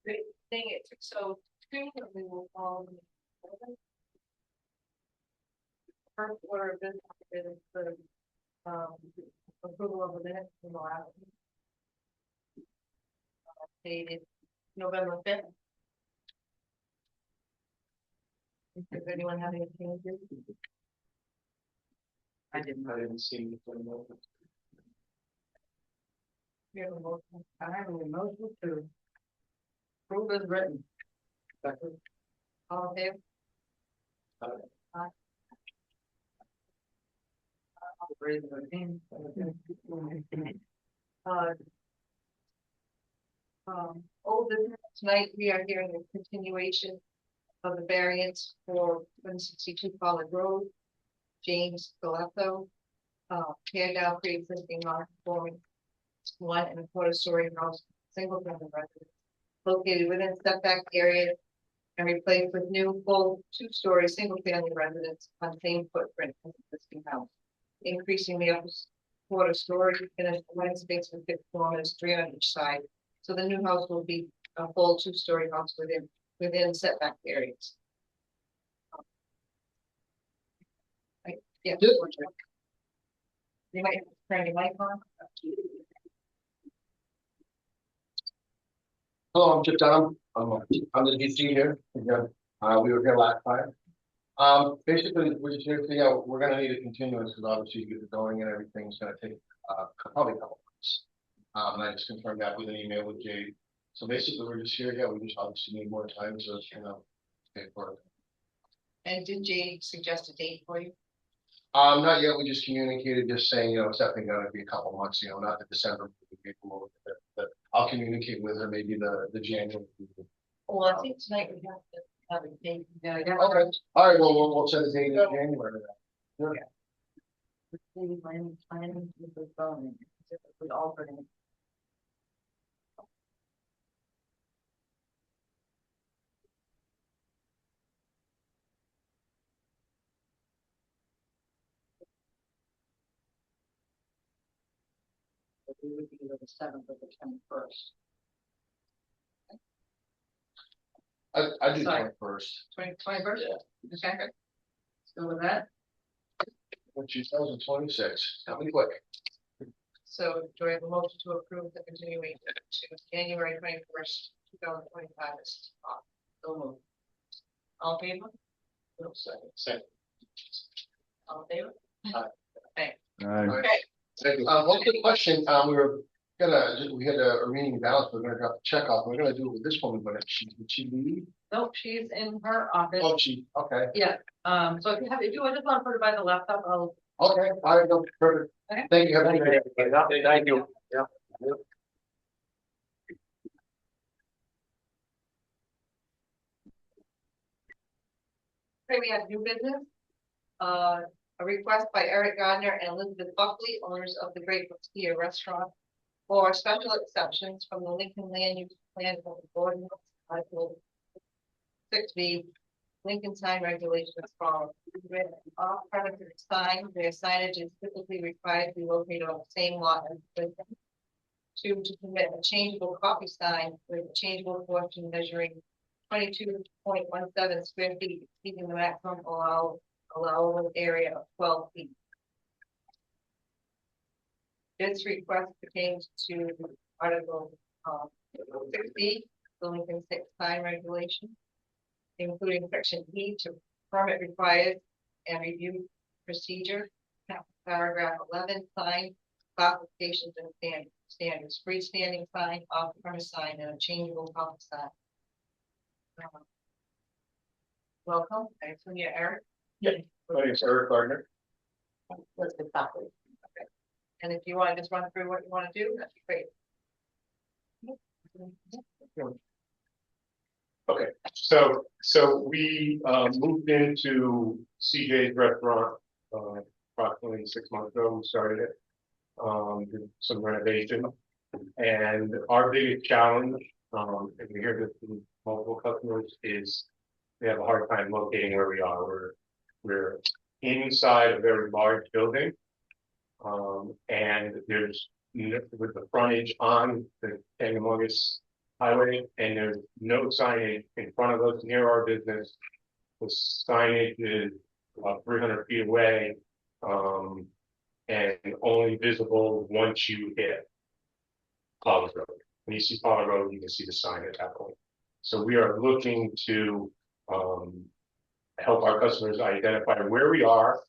Great thing, it took so two, and we will first order of business is the, approval of the minutes from the last meeting, dated November 5th. Does anyone have any changes? I didn't see anything. You have a motion? I have a motion to approve as written. Second. All in favor? Aye. Raise your hand. Old business, tonight we are hearing a continuation of the variance for 162 Pollard Road, James Galetto, tear down pre-existing non-conforming 1.25-story house, single family residence, located within setback area and replaced with new full 2-story single family residence on same footprint as existing house, increasing the upper quarter story finished living space with 6 dormers, 3 on each side. So the new house will be a full 2-story house within setback areas. Yeah. You might have to turn your mic on. Hello, I'm Chip Dunham. I'm the DC here. Again, we were here last time. Basically, we're just here to see how we're going to need a continuance because obviously you get the going and everything's going to take probably a couple months. And I just confirmed that with an email with Jade. So basically, we're just here. Yeah, we just obviously need more time to pay for it. And did Jade suggest a date for you? Not yet. We just communicated, just saying, it's definitely going to be a couple months. Not the December. But I'll communicate with her maybe the January. Well, I think tonight we have to have a date. Okay. All right. Well, we'll set a date in January. Sure. Planning with zoning, specifically alternate. We would be the 7th or the 21st. I do 21st. 21st? Yeah. Okay. So with that. 2026. Coming quick. So do I have a motion to approve the continuation to January 21st, 2025? So moved. All in favor? No, second. All in favor? Aye. Thanks. Okay. Thank you. One quick question. We had a remaining balance. We're gonna drop the check off. We're gonna do it with this woman, but would she leave? Nope, she's in her office. Oh, okay. Yeah. So if you just want to put it by the laptop, I'll. Okay. All right. No, perfect. Okay. Thank you. Have a good day. Thank you. Yeah. Okay, we have new business. A request by Eric Gardner and Elizabeth Buckley, owners of the Great Skier Restaurant, for special exceptions from the Lincoln Land Use Plan of the Board, Article 6B, Lincoln sign regulations follow. Off-premises sign, their signage is typically required to be located on the same lot as the building. 2, to permit a changeable coffee sign with a changeable portion measuring 22.17 square feet, exceeding the maximum allowable area of 12 feet. This request pertains to Article 6B, the Lincoln 6 sign regulation, including Section E to permit required and review procedure, paragraph 11, sign classifications and standards, freestanding sign, off-premise sign, and a changeable coffee sign. Welcome. I assume you're Eric. Yeah, my name is Eric Gardner. Let's get that. Okay. And if you want to just run through what you want to do, that'd be great. Okay, so we moved into CJ's restaurant approximately 6 months ago. We started it, did some renovation, and our biggest challenge, and we hear this from multiple customers, is we have a hard time locating where we are. We're inside a very large building, and there's with the frontage on the humongous highway, and there's no signage in front of us near our business. The signage is about 300 feet away, and only visible once you hit Pollard Road. When you see Pollard Road, you can see the sign at that point. So we are looking to, help our customers identify where we are,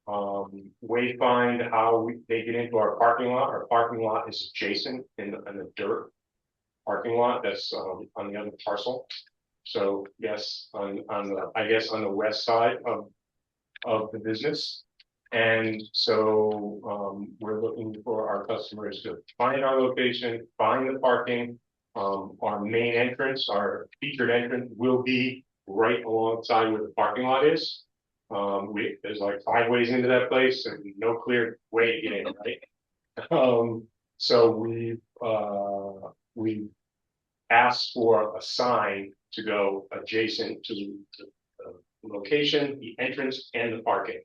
wayfind how they get into our parking lot. Our parking lot is adjacent in the dirt parking lot that's on the other parcel. So yes, on the, I guess on the west side of the business. And so we're looking for our customers to find our location, find the parking. Our main entrance, our featured entrance will be right alongside where the parking lot is. There's like 5 ways into that place and no clear way to get in, right? So we asked for a sign to go adjacent to the location, the entrance, and the parking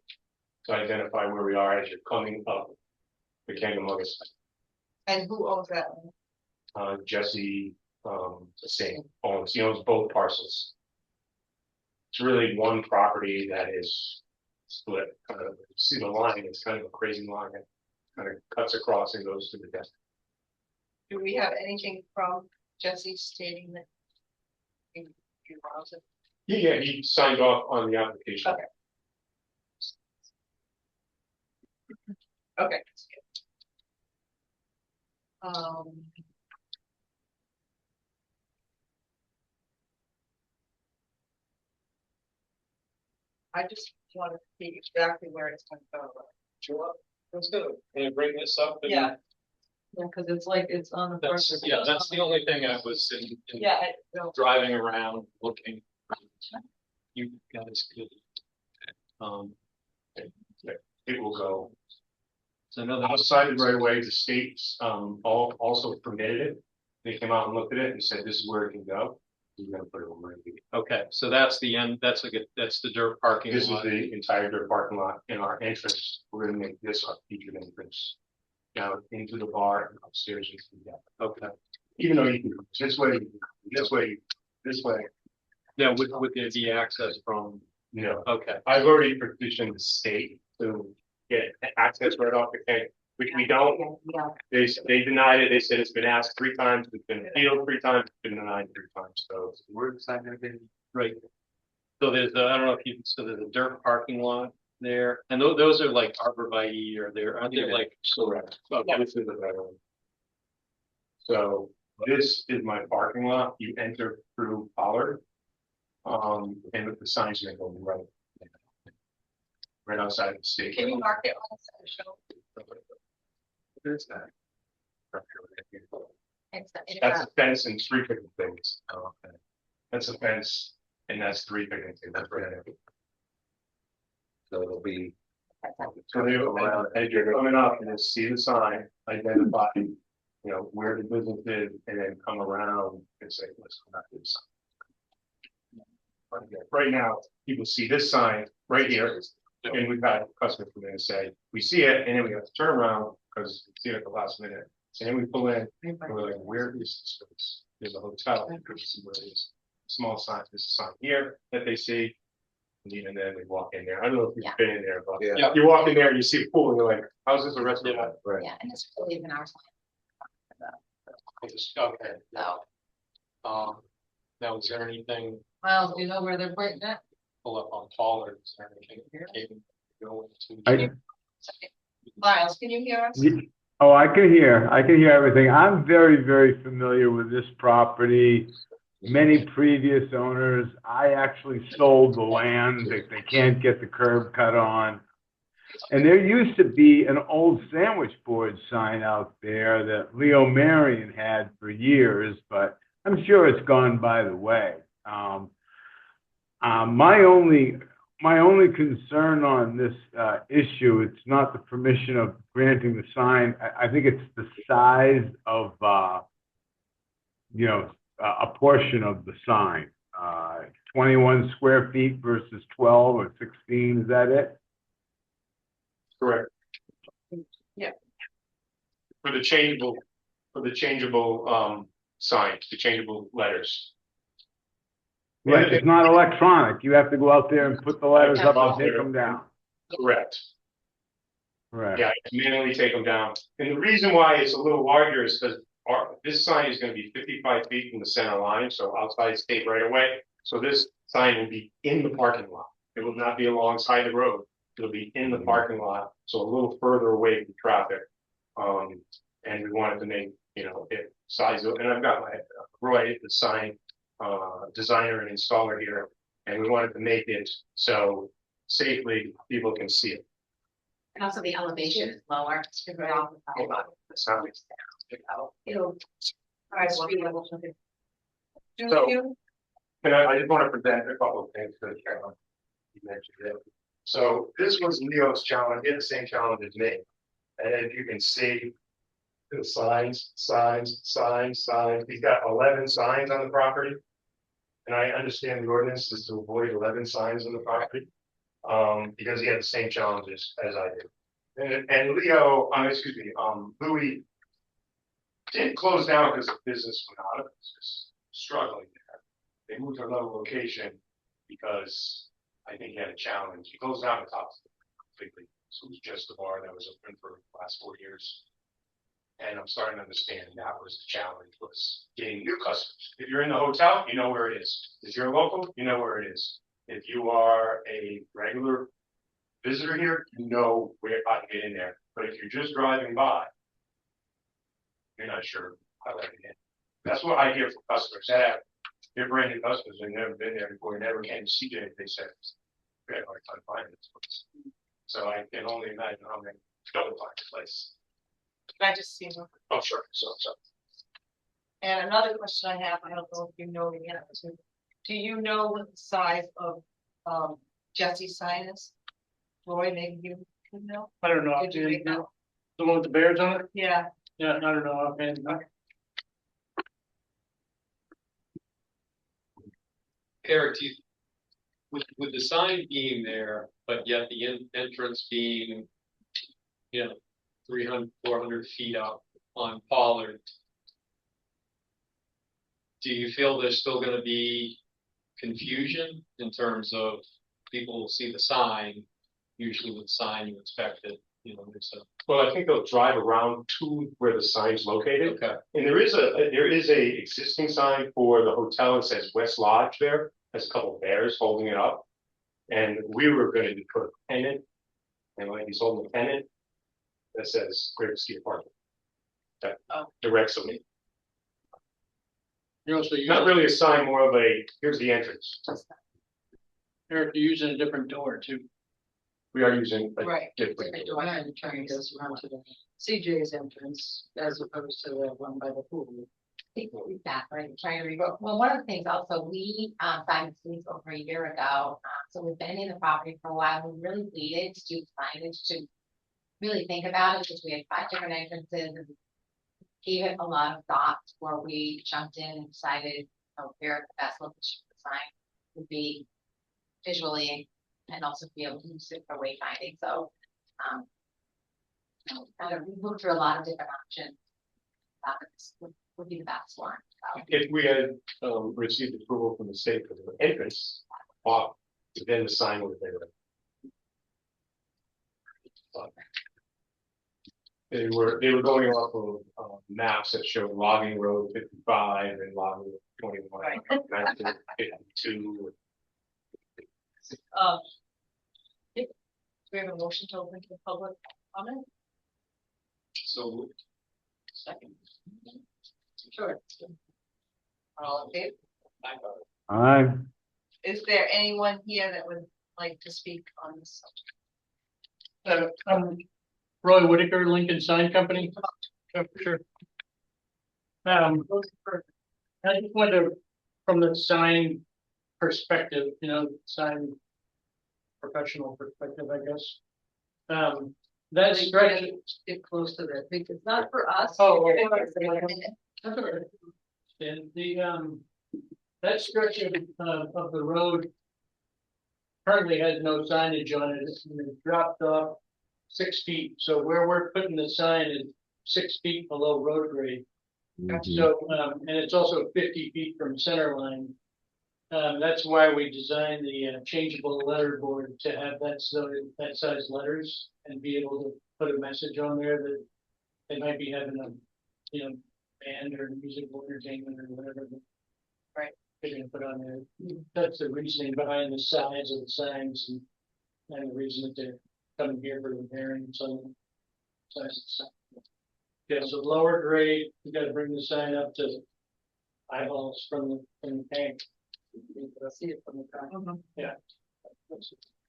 to identify where we are as you're coming up the Kangamoga side. And who owns that? Jesse, the same owns, he owns both parcels. It's really one property that is split. See the line, it's kind of a crazy line. It kind of cuts across and goes to the desk. Do we have anything from Jesse stating that? You want to- Yeah, he signed off on the application. Okay. Okay. I just want to see exactly where it's going to go. Sure. Let's go. Can you bring this up? Yeah. Yeah, because it's like, it's on the. That's, yeah, that's the only thing I was in Yeah, no. driving around looking. You guys could. It will go So another. outside the right away. The states also permitted it. They came out and looked at it and said, this is where it can go. We're gonna put it over here. Okay, so that's the end. That's the dirt parking This is lot. the entire dirt parking lot in our entrance. We're gonna make this our featured entrance. Down into the bar and upstairs into the deck. Okay. Even though you can go this way, this way, this way, Yeah, with the access from. you know. Okay. I've already petitioned the state to get access right off the tank, which we don't. Yeah. They denied it. They said it's been asked 3 times, it's been appealed 3 times, it's been denied 3 times. So we're deciding to get Right. So there's I don't know if you, so there's a dirt parking lot there, and those are like arborvitae, or aren't they like? correct. Okay. This is the better one. So this is my parking lot. You enter through Pollard. And with the signs gonna go right outside the state. Can you mark it on the show? What is that? It's That's a fence and 3 different things. Oh, okay. That's a fence and that's 3 different things. That's right. So it'll be. So they around, as you're coming up and you'll see the sign, identify, where the business is, and then come around and say, let's go back to the sign. Right now, people see this sign right here, and we've had customers come in and say, we see it, and then we have to turn around because we see it at the last minute. And then we pull in, and we're like, where is this space? There's a hotel, see where it is. Small sign, there's a sign here that they see. And then we walk in there. I don't know if you've been in there, but Yeah. you walk in there and you see a pool and you're like, how's this a restaurant? Yeah. Right. Yeah, and it's really even our Okay. so. Now, is there anything Miles, do you know where they're putting that? pull up on Pollard? Is there anything go into? Miles, can you hear us? Oh, I can hear everything. I'm very, very familiar with this property. Many previous owners, I actually sold the land that they can't get the curb cut on. And there used to be an old sandwich board sign out there that Leo Marion had for years, but I'm sure it's gone by the way. My only concern on this issue, it's not the permission of granting the sign. I think it's the size of, a portion of the sign. 21 square feet versus 12 or 16, is that it? Correct. Yeah. For the changeable signs, the changeable letters. Right, it's not electronic. You have to go out there and put the letters up and take them down. Correct. Correct. Yeah, manually take them down. And the reason why it's a little larger is because this sign is gonna be 55 feet from the center line, so outside state right away. So this sign will be in the parking lot. It will not be alongside the road. It'll be in the parking lot, so a little further away from traffic. And we wanted to make, it size of, and I've got my Roy, the sign designer and installer here, and we wanted to make it so safely people can see it. And also the elevation is lower. Hold on, that's not it. All right, well, So- And I just want to present a couple of things to the chairman. You mentioned it. So this was Leo's challenge, he had the same challenge as me. And as you can see, the signs, he's got 11 signs on the property. And I understand the ordinance is to avoid 11 signs on the property. Because he had the same challenges as I did. And Leo, Louis didn't close down because the business went out of business, struggling there. They moved to another location because I think he had a challenge. He closed down the top completely. So it was just the bar that was open for the last 4 years. And I'm starting to understand that was the challenge, was getting new customers. If you're in the hotel, you know where it is. If you're local, you know where it is. If you are a regular visitor here, you know where how to get in there. But if you're just driving by, you're not sure how to get in. That's what I hear from customers. They're brand new customers, they've never been there before, never came to CJ, they said, we had a hard time finding this place. So I can only imagine how many don't find the place. Can I just see one? Oh, sure, so. And another question I have, I don't know if you know the answer. Do you know what the size of Jesse's sign is? Roy, maybe you can know? I don't know. Did you make that? The one with the bears on it? Yeah, Yeah, I don't know. Okay. Eric, with the sign being there, but yet the entrance being, 300, 400 feet up on Pollard, do you feel there's still going to be confusion in terms of people will see the sign? Usually with the sign, you expect it, there's a. Well, I think they'll drive around to where the sign's located. Okay. And there is a existing sign for the hotel that says West Lodge there. There's a couple of bears holding it up. And we were going to put a pennant, and when he's holding a pennant that says Great Ski Apartment. That directs them. You're also using, Not really a sign, more of a, here's the entrance. Eric, you're using a different door too. We are using a right. different. The door and turn goes around to the CJ's entrance as opposed to the one by the pool. That, right, trying to revoke. Well, one of the things also, we signed this lease over a year ago. So we've been in the property for a while. We really waited to do signage to really think about it, because we had 5 different entrances and gave it a lot of thought before we jumped in and decided where the best location for the sign would be visually and also be able to use it for wayfinding. So we moved through a lot of different options. This would be the best one. So. If we had received approval from the state for the entrance, then the sign would have been ready. They were going off of maps that showed Logging Road 55 and Logging Road 21, 52. Do we have a motion to open to the public comment? So Second. Sure. All in favor? Aye. Is there anyone here that would like to speak on this subject? I'm Roy Whitaker, Lincoln Sign Company. Sure. I just wonder, from the sign perspective, sign professional perspective, I guess. That stretch. Get close to that, because it's not for us. Oh, right. That's all right. And that stretch of the road currently has no signage on it. It's been dropped off 6 feet. So where we're putting the sign is 6 feet below road grade. So, and it's also 50 feet from center line. That's why we designed the changeable letterboard to have that size letters and be able to put a message on there that they might be having a, band or musical entertainment or whatever. Right. They're gonna put on there. That's the reasoning behind the size of the signs and the reason that they're coming here for the variance on the size of the sign. Yeah, so lower grade, we gotta bring the sign up to eyeballs from the tank. See it from the front.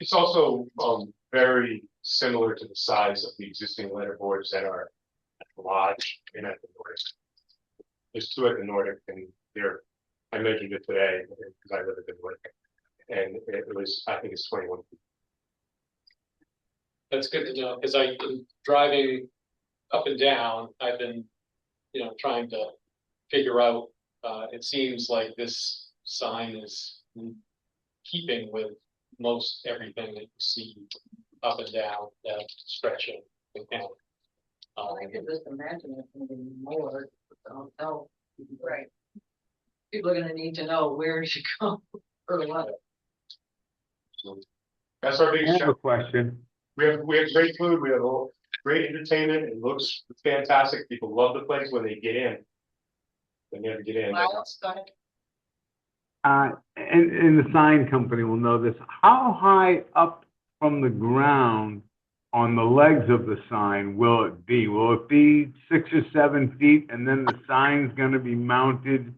It's also, very similar to the size of the existing letterboards that are at the lodge and at the Nordic. There's two at the Nordic and I measured it today because I live at the Nordic. And it was, I think it's 21 feet. That's good to know, because I've been driving up and down, I've been, trying to figure out, it seems like this sign is in keeping with most everything that you see up and down that stretch of the county. I could just imagine it's gonna be more, but don't know. Right. People are gonna need to know where to go or what. So that's our I biggest have a challenge. question. We have great food, we have great entertainment, it looks fantastic, people love the place when they get in. They never get in. Miles, go ahead. And the sign company will know this. How high up from the ground on the legs of the sign will it be? Will it be 6 or 7 feet and then the sign's gonna be mounted,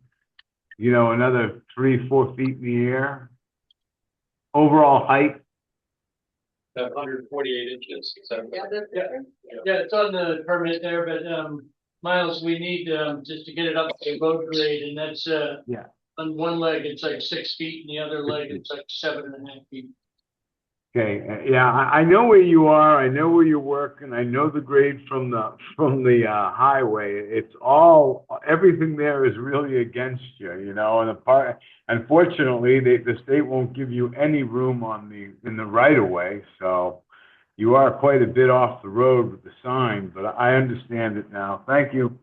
another 3, 4 feet in the air? Overall height? That 148 inches, is that? Yeah, it's on the permit there, but, Miles, we need, just to get it up to road grade, and that's, Yeah. on one leg, it's like 6 feet, and the other leg, it's like 7.5 feet. Okay, yeah, I know where you are, I know where you're working, I know the grade from the highway. It's all, everything there is really against you, and unfortunately, the state won't give you any room in the right of way, so you are quite a bit off the road with the sign, but I understand it now. Thank you.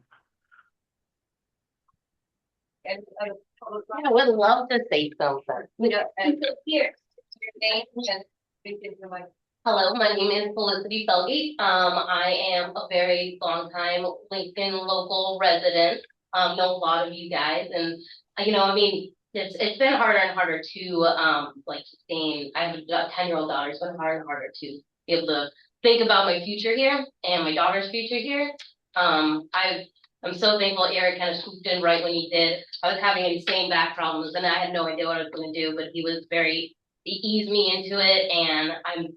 And, I would love to say something. and here, your name and speak into the mic. Hello, my name is Felicity Felgate. I am a very long time Lincoln local resident. Know a lot of you guys, and it's been harder and harder to sustain. I have a 10-year-old daughter. It's been harder and harder to be able to think about my future here and my daughter's future here. I'm so thankful Eric kind of swooped in right when he did. I was having insane back problems and I had no idea what I was going to do, but he eased me into it, and I'm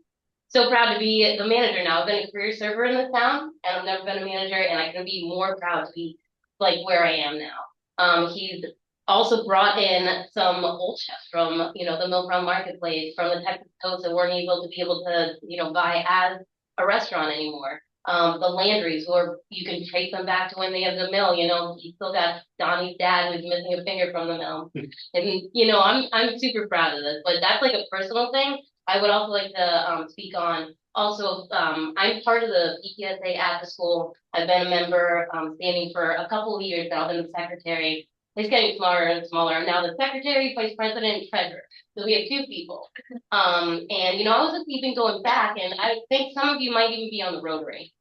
so proud to be the manager now. I've been a career server in this town, and I've never been a manager, and I can be more proud to be like where I am now. He's also brought in some old chefs from, the Milltown Marketplace, from the Texas coast that weren't able to, buy as a restaurant anymore. The Landrys, you can trace them back to when they have the mill, you still got Donnie's dad who's missing a finger from the mill. And, I'm super proud of this, but that's like a personal thing. I would also like to speak on also, I'm part of the PTSA at the school. I've been a member standing for a couple of years now. I've been the secretary. It's getting smaller and smaller. I'm now the secretary, vice president, and treasurer. So we have 2 people. And I was just even going back, and I think some of you might even be on the Rotary.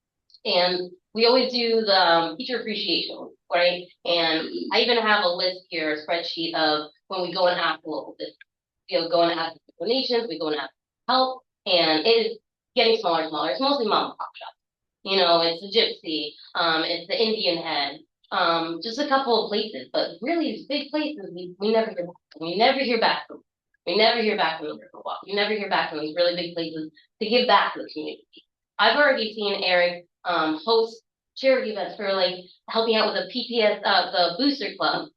And we always do the teacher appreciation, right? And I even have a list here, a spreadsheet of when we go and ask the local business. Go and ask for donations, we go and ask for help, and it is getting smaller and smaller. It's mostly mom and pop shops. It's the Gypsy, it's the Indian Head, just a couple of places, but really these big places, we never hear back. We never hear back from them. We never hear back from the Riverwalk. We never hear back from these really big places to give back to the community. I've already seen Eric host charity events for helping out with the Booster Club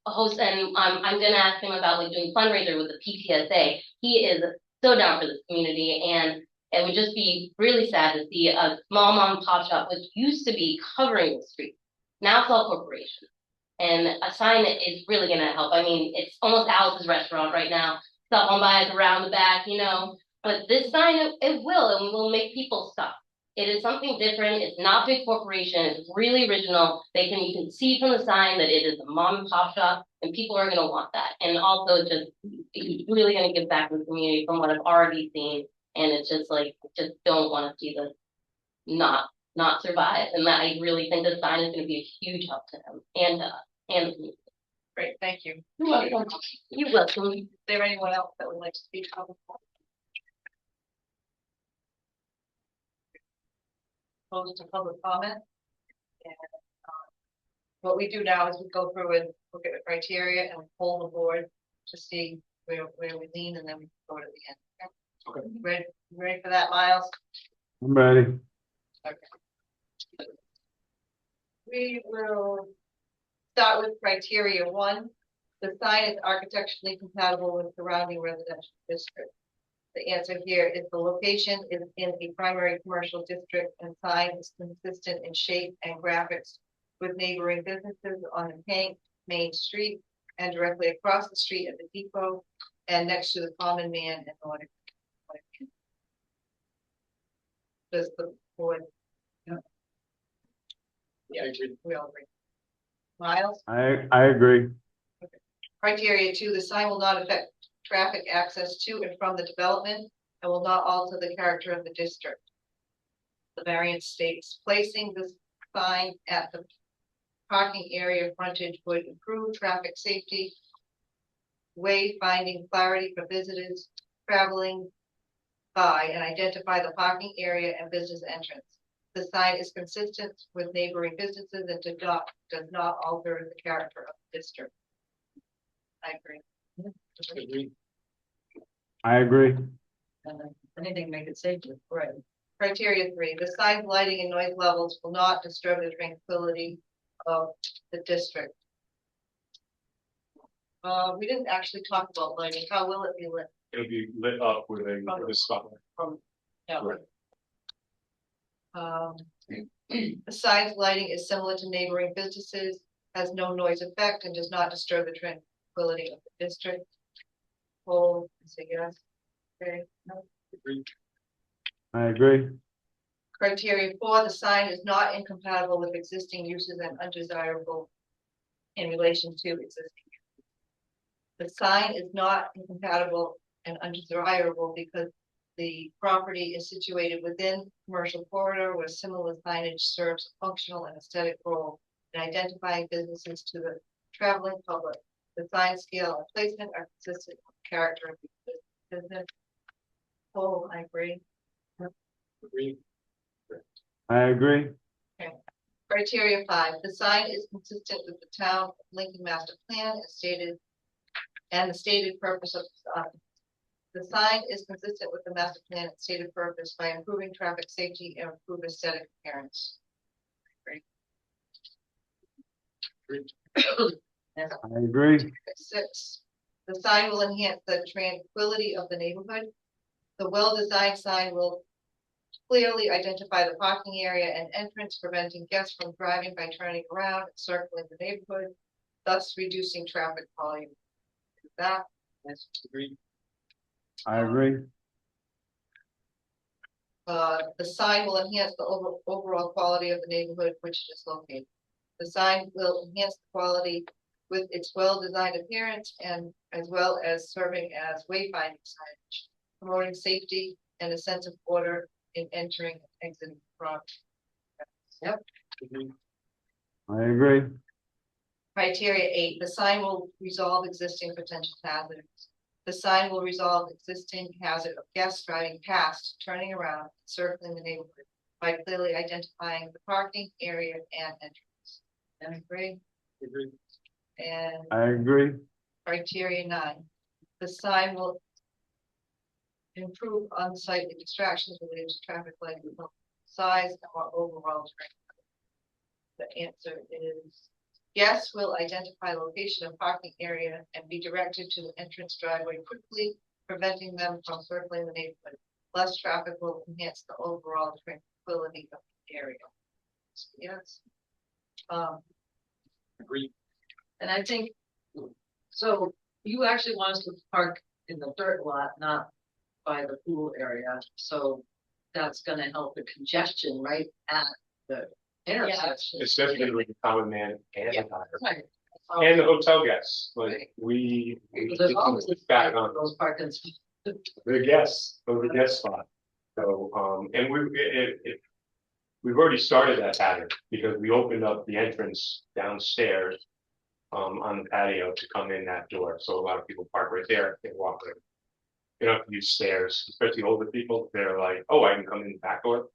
host, and I'm gonna ask him about doing fundraiser with the PTSA. He is so down for this community, and it would just be really sad to see a small mom and pop shop, which used to be covering the street, now it's all corporations. And a sign is really gonna help. I mean, it's almost Alice's restaurant right now. Stop on by around the back, but this sign, it will make people stop. It is something different. It's not big corporation. It's really original. You can see from the sign that it is a mom and pop shop, and people are gonna want that. And also just, it's really gonna give back to the community from what I've already seen. And it's just like, just don't wanna see this not survive. And that I really think the sign is gonna be a huge help to them and to us and the community. Great, thank you. You're welcome. You're welcome. Is there anyone else that would like to speak on the phone? Close to public comment. And what we do now is we go through and look at the criteria and we poll the board to see where we lean, and then we go to the end. Okay. Ready for that, Miles? I'm ready. Okay. We will start with criteria 1. The sign is architecturally compatible with surrounding residential district. The answer here is the location is in a primary commercial district and sign is consistent in shape and graphics with neighboring businesses on the main street and directly across the street at the depot and next to the common man and Nordic. Does the board? Yeah, I agree. We all agree. Miles? I agree. Criteria 2, the sign will not affect traffic access to and from the development and will not alter the character of the district. The variance states placing this sign at the parking area frontage would improve traffic safety, wayfinding clarity for visitors traveling by, and identify the parking area and business entrance. The sign is consistent with neighboring businesses and does not alter the character of the district. I agree. Agree. I agree. Anything to make it safer, right? Criteria 3, the sign's lighting and noise levels will not disturb the tranquility of the district. We didn't actually talk about lighting. How will it be lit? It'll be lit up with a spotlight. Yeah. Right. The sign's lighting is similar to neighboring businesses, has no noise effect, and does not disturb the tranquility of the district. Poll, say yes. Okay. No. Agree. I agree. Criteria 4, the sign is not incompatible with existing uses and undesirable in relation to existing uses. The sign is not incompatible and undesirable because the property is situated within commercial corridor where similar signage serves a functional and aesthetic role in identifying businesses to the traveling public. The sign scale and placement are consistent with the character of the business. Oh, I agree. Agree. I agree. Criteria 5, the sign is consistent with the town of Lincoln master plan as stated, and the stated purpose of the sign. The sign is consistent with the master plan and stated purpose by improving traffic safety and improve aesthetic appearance. I agree. 6, the sign will enhance the tranquility of the neighborhood. The well-designed sign will clearly identify the parking area and entrance, preventing guests from driving by turning around and circling the neighborhood, thus reducing traffic volume. That is Agree. I agree. The sign will enhance the overall quality of the neighborhood which it is located. The sign will enhance the quality with its well-designed appearance and as well as serving as wayfinding signage, promoting safety and a sense of order in entering and exiting the property. Yep. Agree. I agree. Criteria 8, the sign will resolve existing potential hazards. The sign will resolve existing hazard of guests driving past, turning around, circling the neighborhood by clearly identifying the parking area and entrance. And agree? Agree. And I agree. criteria 9, the sign will improve unsightly distractions related to traffic light size or overall traffic. The answer is guests will identify location of parking area and be directed to the entrance driveway quickly, preventing them from circling the neighborhood. Less traffic will enhance the overall tranquility of the area. Yes. Agree. And I think, so you actually want us to park in the dirt lot, not by the pool area, so that's gonna help the congestion right at the intersection. Especially with the common man and Yeah. the tire. Right. And the hotel guests, like, Right. we. There's always back on those parking spots. the guests, the guest spot. So, and we've already started that pattern, because we opened up the entrance downstairs. On the patio to come in that door, so a lot of people park right there, they walk right. You don't have to use stairs, especially older people, they're like, oh, I can come in the back door.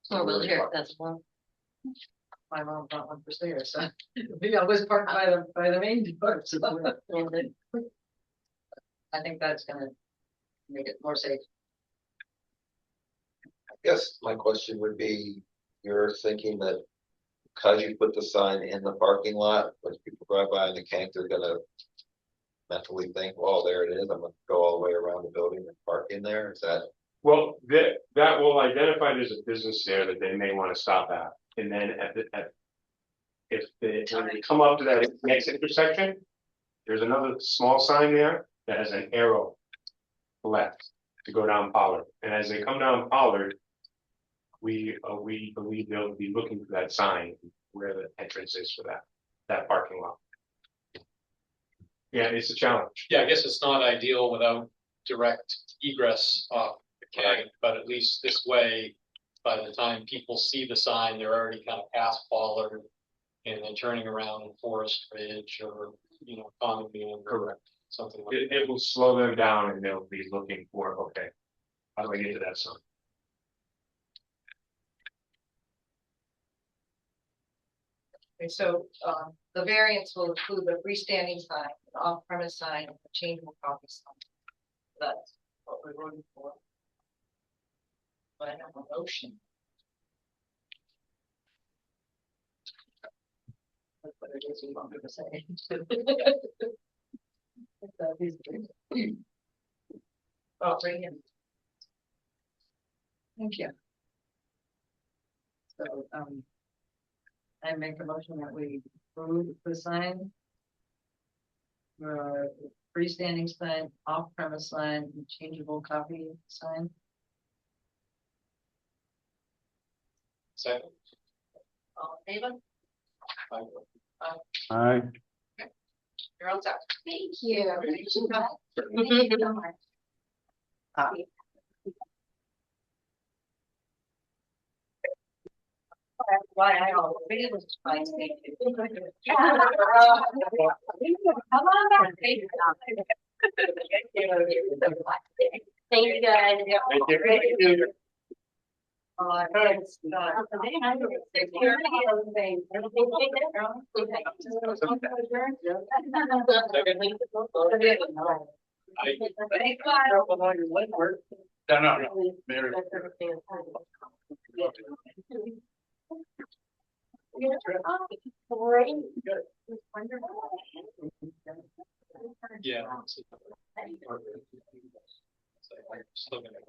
Or wheelchair accessible. My mom bought one for stairs, so maybe I was parked by the main door, so. I think that's gonna make it more safe. I guess my question would be, you're thinking that because you put the sign in the parking lot, when people drive by in the tank, they're gonna mentally think, well, there it is, I'm gonna go all the way around the building and park in there, is that? Well, that will identify there's a business there that they may wanna stop at, and then if when they come up to that next intersection, there's another small sign there that has an arrow left to go down Pollard, and as they come down Pollard, we believe they'll be looking for that sign where the entrance is for that parking lot. Yeah, it's a challenge. Yeah, I guess it's not ideal without direct egress off the K, but at least this way, by the time people see the sign, they're already kind of past Pollard. And then turning around in Forest Ridge or, Common, correct, something like that. It will slow them down and they'll be looking for, okay, how do I get to that sign? Okay, so, the variance will include the freestanding sign, an off-premise sign, and a changeable copy sign. That's what we're voting for. But I have a motion. That's what it is we want to say. Oh, bring in. Thank you. So, I make a motion that we approve the sign. Freestanding sign, off-premise sign, and changeable copy sign. Second. All in favor? Aye. You're all set. Thank you. Thank you. Thank you so much. Why I already was trying to make it. Come on back. Thank you, guys. Thank you. It's not. No, Mary. Yeah. Still gonna